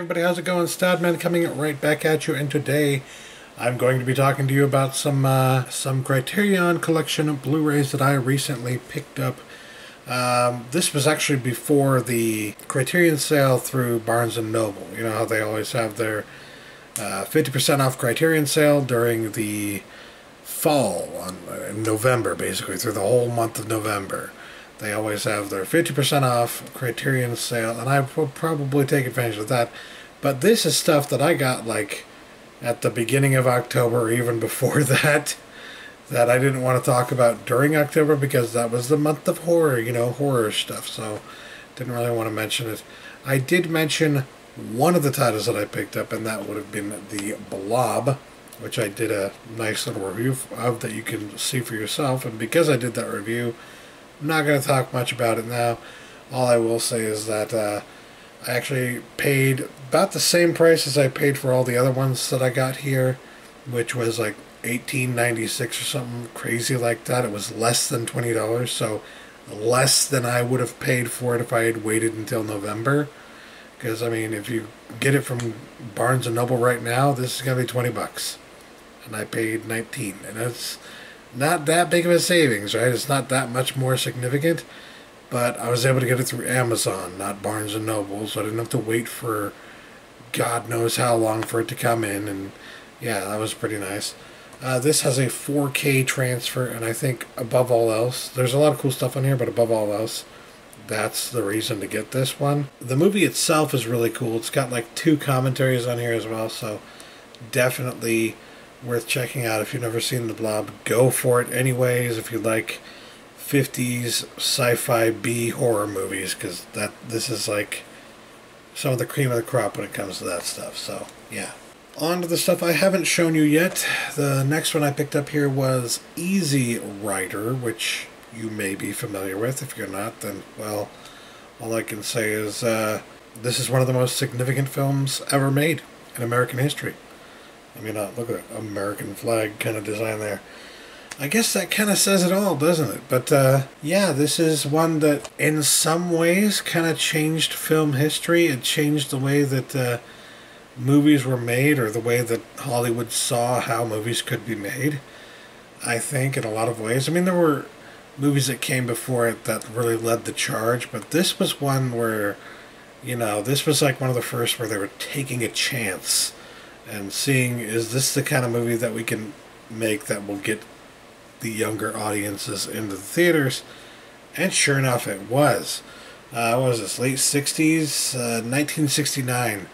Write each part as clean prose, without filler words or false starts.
everybody, how's it going? Stadman coming right back at you, and today I'm going to be talking to you about some Criterion collection of Blu-rays that I recently picked up. This was actually before the Criterion sale through Barnes & Noble. You know how they always have their 50% off Criterion sale during the fall, in November, basically, through the whole month of November. They always have their 50% off Criterion sale, and I will probably take advantage of that. But this is stuff that I got, like, at the beginning of October, or even before that, that I didn't want to talk about during October, because that was the month of horror, you know, horror stuff, so didn't really want to mention it. I did mention one of the titles that I picked up, and that would have been The Blob, which I did a nice little review of that you can see for yourself, and because I did that review, I'm not going to talk much about it now. All I will say is that I actually paid about the same price as I paid for all the other ones that I got here, which was like $18.96 or something crazy like that. It was less than $20, so less than I would have paid for it if I had waited until November. Because, I mean, if you get it from Barnes & Noble right now, this is going to be 20 bucks. And I paid $19, and it's not that big of a savings, right? It's not that much more significant, but I was able to get it through Amazon, not Barnes & Noble, so I didn't have to wait for God knows how long for it to come in, and yeah, that was pretty nice. This has a 4K transfer, and I think above all else, there's a lot of cool stuff on here, but above all else, that's the reason to get this one. The movie itself is really cool. It's got like 2 commentaries on here as well, so definitely worth checking out. If you've never seen The Blob, go for it anyways if you like 50s sci-fi B horror movies, because this is like some of the cream of the crop when it comes to that stuff. So yeah, on to the stuff I haven't shown you yet. The next one I picked up here was Easy Rider, which you may be familiar with. If you're not, then well, all I can say is this is one of the most significant films ever made in American history. I mean, look at that American flag kind of design there. I guess that kind of says it all, doesn't it? But, yeah, this is one that in some ways kind of changed film history. It changed the way that movies were made, or the way that Hollywood saw how movies could be made, I think, in a lot of ways. I mean, there were movies that came before it that really led the charge, but this was one where, you know, this was like one of the first where they were taking a chance and seeing, is this the kind of movie that we can make that will get the younger audiences into the theaters? And sure enough, it was. What was this, late 60s? 1969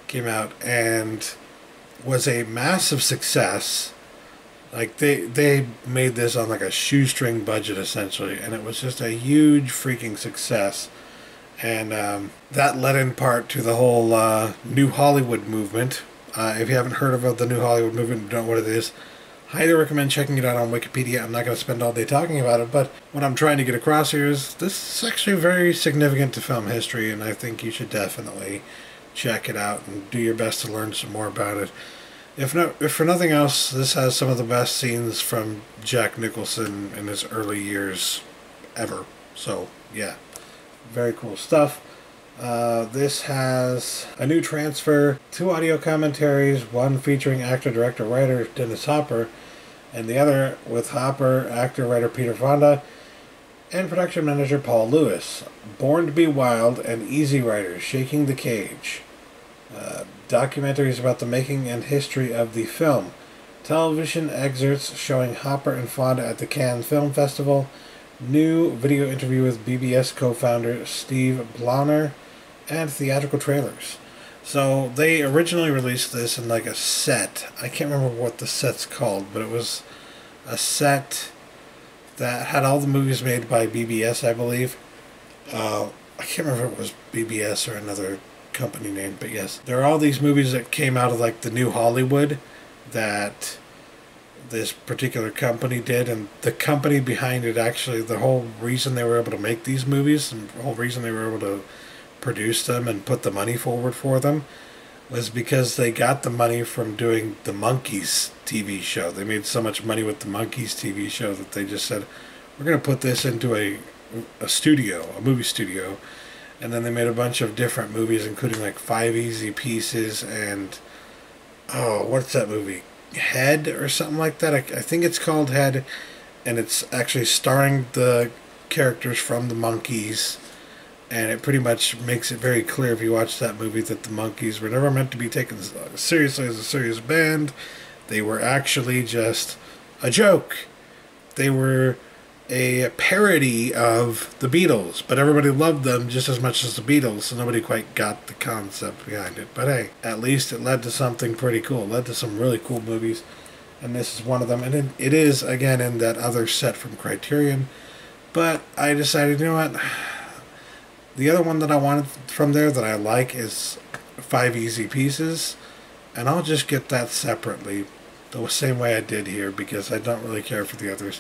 came out and was a massive success. Like, they made this on like a shoestring budget, essentially, and it was just a huge freaking success. And that led in part to the whole New Hollywood movement. If you haven't heard of the New Hollywood movement and don't know what it is, highly recommend checking it out on Wikipedia. I'm not going to spend all day talking about it, but what I'm trying to get across here is this is actually very significant to film history, and I think you should definitely check it out and do your best to learn some more about it. If for nothing else, this has some of the best scenes from Jack Nicholson in his early years ever. So, yeah, very cool stuff. This has a new transfer, 2 audio commentaries, one featuring actor, director, writer Dennis Hopper, and the other with Hopper, actor, writer Peter Fonda, and production manager Paul Lewis. Born to be Wild and Easy Rider, Shaking the Cage. Documentaries about the making and history of the film. Television excerpts showing Hopper and Fonda at the Cannes Film Festival. New video interview with BBS co-founder Steve Blauner. And theatrical trailers. So they originally released this in like a set. I can't remember what the set's called, but it was a set that had all the movies made by BBS, I believe. I can't remember if it was BBS or another company name, but yes. There are all these movies that came out of like the New Hollywood that this particular company did, and the company behind it, actually, the whole reason they were able to make these movies, and the whole reason they were able to produce them and put the money forward for them, was because they got the money from doing the Monkees TV show. They made so much money with the Monkees TV show that they just said, we're going to put this into a studio, a movie studio, And then they made a bunch of different movies, including like Five Easy Pieces and, oh, what's that movie? Head or something like that. I think it's called Head, and it's actually starring the characters from the Monkees. And it pretty much makes it very clear if you watch that movie that the Monkees were never meant to be taken seriously as a serious band. They were actually just a joke. They were a parody of the Beatles, but everybody loved them just as much as the Beatles, so nobody quite got the concept behind it. But hey, at least it led to something pretty cool. It led to some really cool movies, and this is one of them. And it is, again, in that other set from Criterion. But I decided, you know what? The other one that I wanted from there that I like is Five Easy Pieces, and I'll just get that separately, the same way I did here, because I don't really care for the others.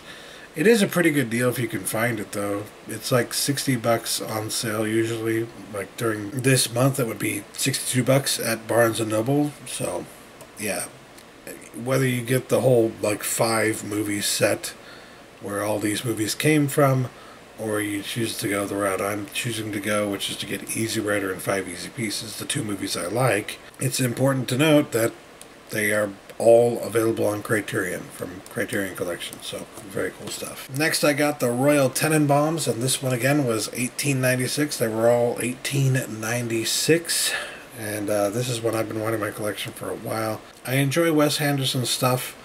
It is a pretty good deal if you can find it, though. It's like $60 on sale usually. Like during this month, it would be $62 at Barnes & Noble. So, yeah. Whether you get the whole, like, 5 movie set where all these movies came from, or you choose to go the route I'm choosing to go, which is to get Easy Rider and Five Easy Pieces, the 2 movies I like, it's important to note that they are all available on Criterion, from Criterion Collection, so very cool stuff. Next I got the Royal Tenenbaums, and this one again was $18.96. They were all $18.96, and this is one I've been wanting in my collection for a while. I enjoy Wes Anderson's stuff.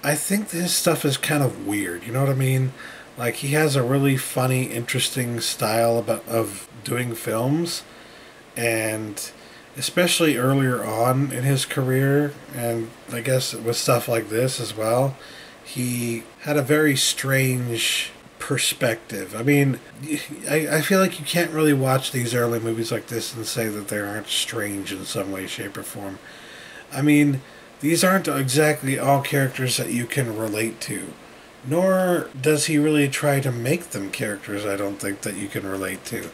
I think his stuff is kind of weird, you know what I mean? Like, he has a really funny, interesting style of doing films, and especially earlier on in his career, and I guess with stuff like this as well, he had a very strange perspective. I mean, I feel like you can't really watch these early movies like this and say that they aren't strange in some way, shape, or form. I mean, these aren't exactly all characters that you can relate to. Nor does he really try to make them characters, I don't think, that you can relate to.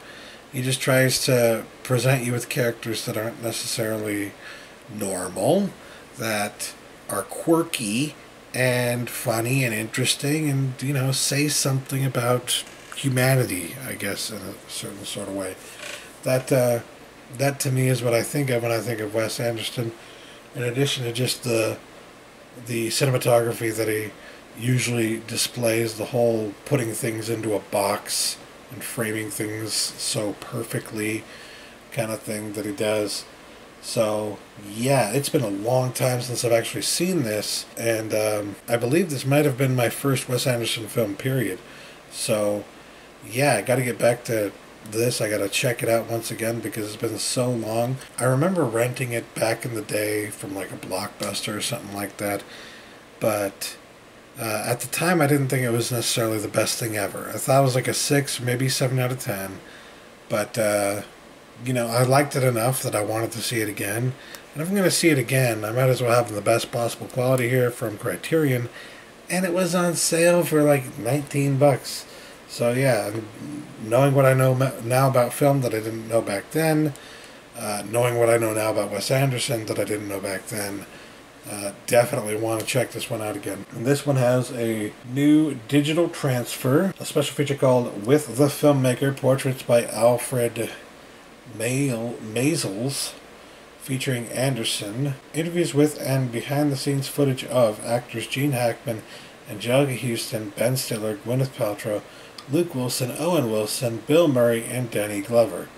He just tries to present you with characters that aren't necessarily normal, that are quirky and funny and interesting, and, you know, say something about humanity, I guess, in a certain sort of way. That to me is what I think of when I think of Wes Anderson, in addition to just the cinematography that he usually displays, the whole putting things into a box and framing things so perfectly kind of thing that he does. So yeah, it's been a long time since I've actually seen this, and I believe this might have been my first Wes Anderson film, period. So yeah, I got to get back to this. I got to check it out once again because it's been so long. I remember renting it back in the day from like a Blockbuster or something like that, but at the time, I didn't think it was necessarily the best thing ever. I thought it was like a 6, maybe 7 out of 10. But, you know, I liked it enough that I wanted to see it again. And if I'm going to see it again, I might as well have the best possible quality here from Criterion. And it was on sale for like $19. So, yeah, knowing what I know now about film that I didn't know back then, knowing what I know now about Wes Anderson that I didn't know back then, definitely want to check this one out again. And this one has a new digital transfer, a special feature called With the Filmmaker, Portraits by Alfred Maisels, featuring Anderson, interviews with and behind-the-scenes footage of actors Gene Hackman, Angelica Houston, Ben Stiller, Gwyneth Paltrow, Luke Wilson, Owen Wilson, Bill Murray, and Danny Glover.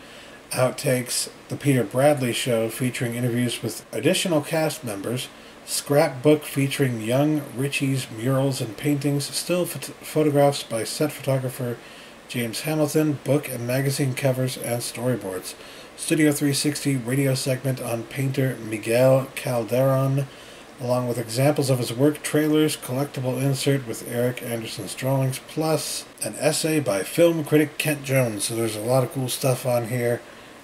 Outtakes, The Peter Bradley Show, featuring interviews with additional cast members, scrapbook featuring young Richie's murals and paintings, still photographs by set photographer James Hamilton, book and magazine covers, and storyboards. Studio 360 radio segment on painter Miguel Calderon, along with examples of his work, trailers, collectible insert with Eric Anderson's drawings, plus an essay by film critic Kent Jones. So there's a lot of cool stuff on here,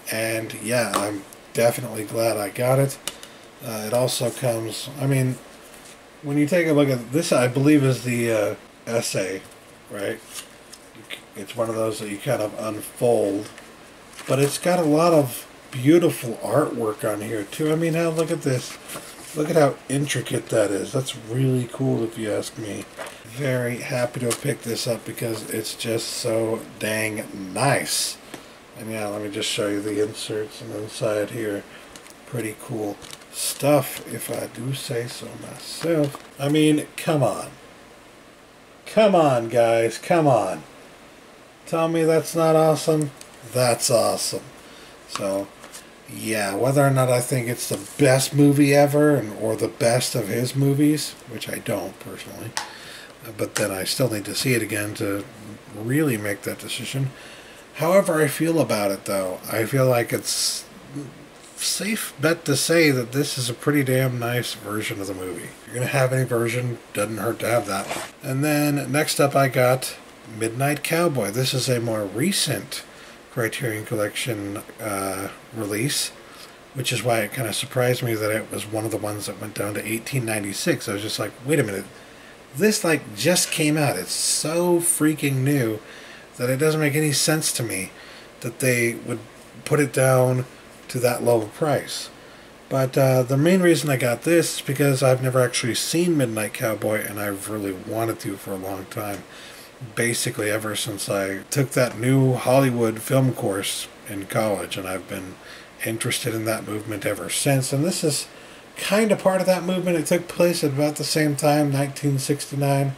and yeah, I'm definitely glad I got it. It also comes, I mean, when you take a look at this, I believe is the essay, right? It's one of those that you kind of unfold, but it's got a lot of beautiful artwork on here too. I mean, look at this. Look at how intricate that is. That's really cool if you ask me. Very happy to have picked this up because it's just so dang nice. And yeah, let me just show you the inserts and inside here. Pretty cool stuff, if I do say so myself. I mean, come on. Come on, guys, come on. Tell me that's not awesome? That's awesome. So, yeah, whether or not I think it's the best movie ever, or the best of his movies, which I don't, personally, but then I still need to see it again to really make that decision. However I feel about it, though, I feel like it's safe bet to say that this is a pretty damn nice version of the movie. If you're going to have any version, doesn't hurt to have that one. And then next up I got Midnight Cowboy. This is a more recent Criterion Collection release, which is why it kind of surprised me that it was one of the ones that went down to $18.96. I was just like, wait a minute, this like just came out. It's so freaking new that it doesn't make any sense to me that they would put it down to that low price. But the main reason I got this is because I've never actually seen Midnight Cowboy, and I've really wanted to for a long time. Basically ever since I took that new Hollywood film course in college, and I've been interested in that movement ever since. And this is kind of part of that movement. It took place at about the same time, 1969.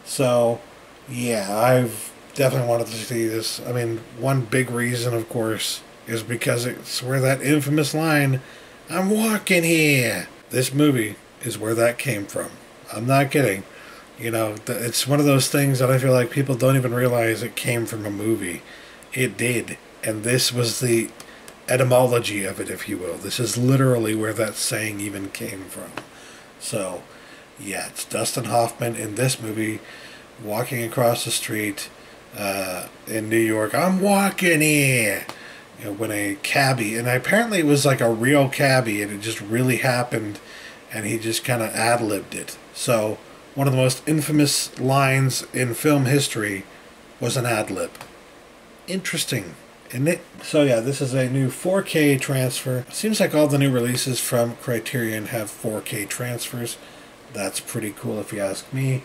So, yeah, I've definitely wanted to see this. I mean, one big reason, of course, is because it's where that infamous line, "I'm walking here." This movie is where that came from. I'm not kidding. You know, it's one of those things that I feel like people don't even realize it came from a movie. It did. And this was the etymology of it, if you will. This is literally where that saying even came from. So, yeah, it's Dustin Hoffman in this movie walking across the street in New York. "I'm walking here." You know, when a cabbie, and apparently it was like a real cabbie, and it just really happened, and he just kind of ad-libbed it. So, one of the most infamous lines in film history was an ad-lib. Interesting, isn't it? So yeah, this is a new 4K transfer. Seems like all the new releases from Criterion have 4K transfers. That's pretty cool if you ask me.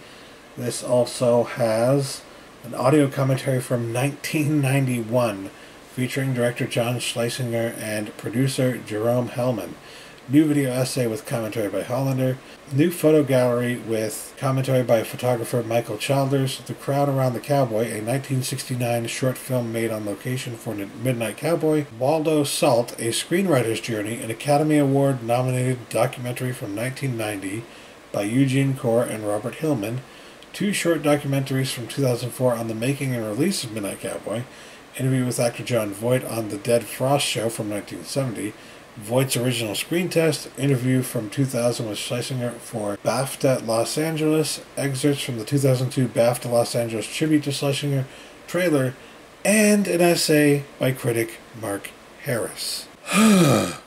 This also has an audio commentary from 1991 featuring director John Schlesinger and producer Jerome Hellman. New video essay with commentary by Hollander. New photo gallery with commentary by photographer Michael Childers. The Crowd Around the Cowboy, a 1969 short film made on location for Midnight Cowboy. Waldo Salt, a screenwriter's journey, an Academy Award nominated documentary from 1990 by Eugene Corr and Robert Hillman. Two short documentaries from 2004 on the making and release of Midnight Cowboy. Interview with actor John Voight on The Dead Frost Show from 1970. Voight's original screen test. Interview from 2000 with Schlesinger for BAFTA Los Angeles. Excerpts from the 2002 BAFTA Los Angeles tribute to Schlesinger trailer. And an essay by critic Mark Harris. That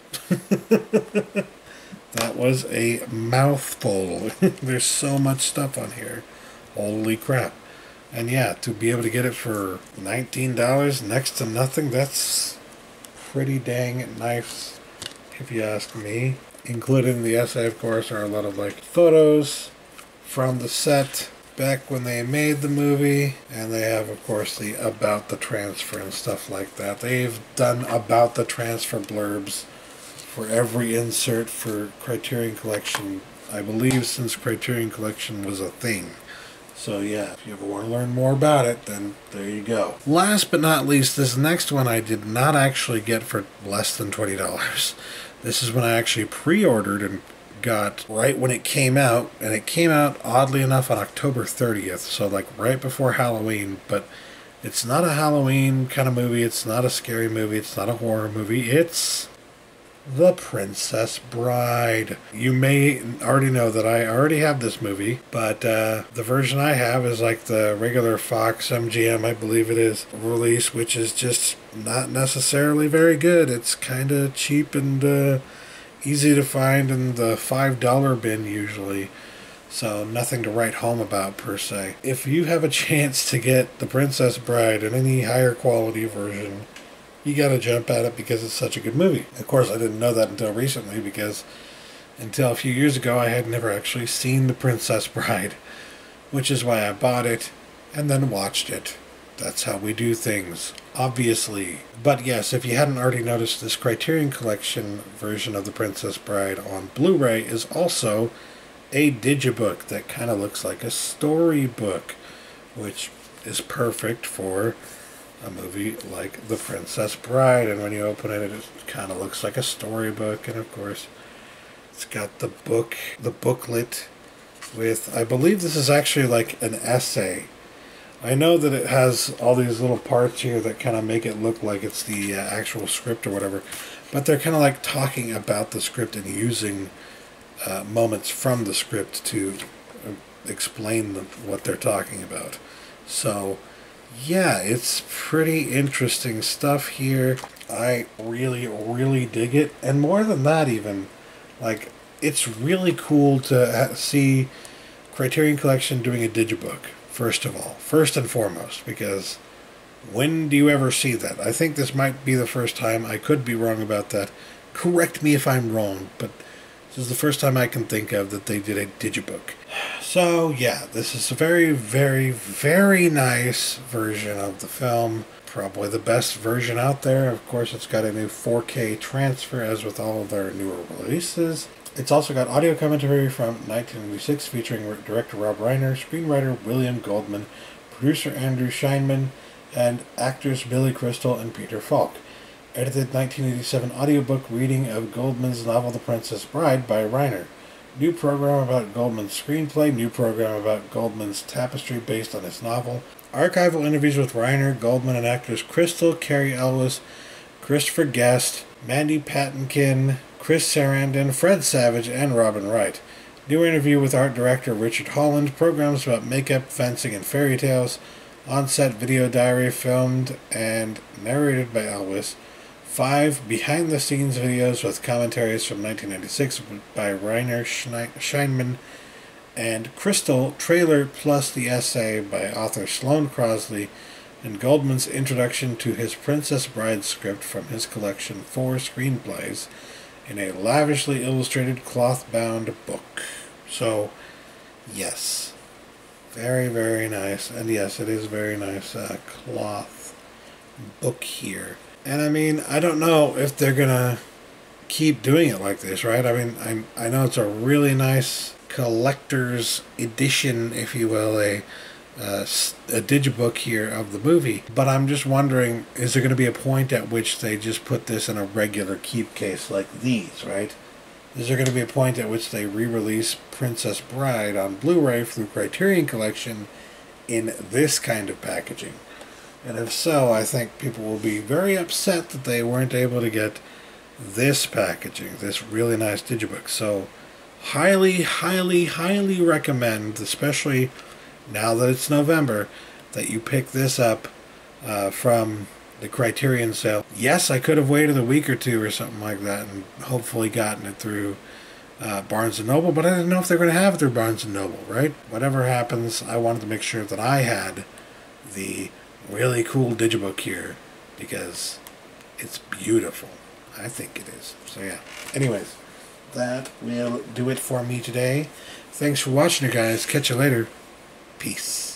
was a mouthful. There's so much stuff on here. Holy crap. And yeah, to be able to get it for $19, next to nothing, that's pretty dang nice, if you ask me. Included in the essay, of course, are a lot of like photos from the set back when they made the movie, and they have, of course, the about the transfer and stuff like that. They've done about the transfer blurbs for every insert for Criterion Collection, I believe, since Criterion Collection was a thing. So yeah, if you ever want to learn more about it, then there you go. Last but not least, this next one I did not actually get for less than $20. This is when I actually pre-ordered and got right when it came out, and it came out oddly enough on October 30th, so like right before Halloween. But it's not a Halloween kind of movie, it's not a scary movie, it's not a horror movie, it's The Princess Bride. You may already know that I already have this movie, but the version I have is like the regular Fox MGM, I believe it is, release, which is just not necessarily very good. It's kind of cheap and easy to find in the $5 bin usually, so nothing to write home about per se. If you have a chance to get The Princess Bride in any higher quality version, you gotta jump at it because it's such a good movie. Of course, I didn't know that until recently, because until a few years ago I had never actually seen The Princess Bride, which is why I bought it and then watched it. That's how we do things obviously. But yes, if you hadn't already noticed, this Criterion Collection version of The Princess Bride on Blu-ray is also a digibook that kind of looks like a storybook, which is perfect for a movie like The Princess Bride. And when you open it, it kind of looks like a storybook. And of course, it's got the booklet with, I believe this is actually like an essay. I know that it has all these little parts here that kind of make it look like it's the actual script or whatever, but they're kind of like talking about the script and using moments from the script to explain what they're talking about. So yeah, it's pretty interesting stuff here. I really, really dig it. And more than that even, like, it's really cool to see Criterion Collection doing a digibook, first of all. First and foremost, because when do you ever see that? I think this might be the first time. I could be wrong about that. Correct me if I'm wrong, but this is the first time I can think of that they did a digibook. So yeah, this is a very, very, very nice version of the film. Probably the best version out there. Of course, it's got a new 4K transfer, as with all of their newer releases. It's also got audio commentary from 1986 featuring director Rob Reiner, screenwriter William Goldman, producer Andrew Scheinman, and actors Billy Crystal and Peter Falk. Edited 1987 audiobook reading of Goldman's novel The Princess Bride by Reiner. New program about Goldman's screenplay. New program about Goldman's tapestry based on his novel. Archival interviews with Reiner, Goldman, and actors Crystal, Carrie Elwes, Christopher Guest, Mandy Patinkin, Chris Sarandon, Fred Savage, and Robin Wright. New interview with art director Richard Holland. Programs about makeup, fencing, and fairy tales. On-set video diary filmed and narrated by Elwes. 5 behind-the-scenes videos with commentaries from 1996 by Reiner, Scheinman, and Crystal trailer plus the essay by author Sloane Crosley, and Goldman's introduction to his Princess Bride script from his collection 4 screenplays in a lavishly illustrated cloth-bound book. So, yes, very, very nice. And yes, it is very nice cloth book here. And I mean, I don't know if they're gonna keep doing it like this, right? I mean, I know it's a really nice collector's edition, if you will, a digibook here of the movie. But I'm just wondering, is there going to be a point at which they just put this in a regular keep case like these, right? Is there going to be a point at which they re-release Princess Bride on Blu-ray through Criterion Collection in this kind of packaging? And if so, I think people will be very upset that they weren't able to get this packaging, this really nice digibook. So highly, highly, highly recommend, especially now that it's November, that you pick this up from the Criterion sale. Yes, I could have waited a week or two or something like that and hopefully gotten it through Barnes & Noble, but I didn't know if they're going to have it through Barnes & Noble, right? Whatever happens, I wanted to make sure that I had the really cool digibook here because it's beautiful. I think it is. So yeah. Anyways, that will do it for me today. Thanks for watching, you guys. Catch you later. Peace.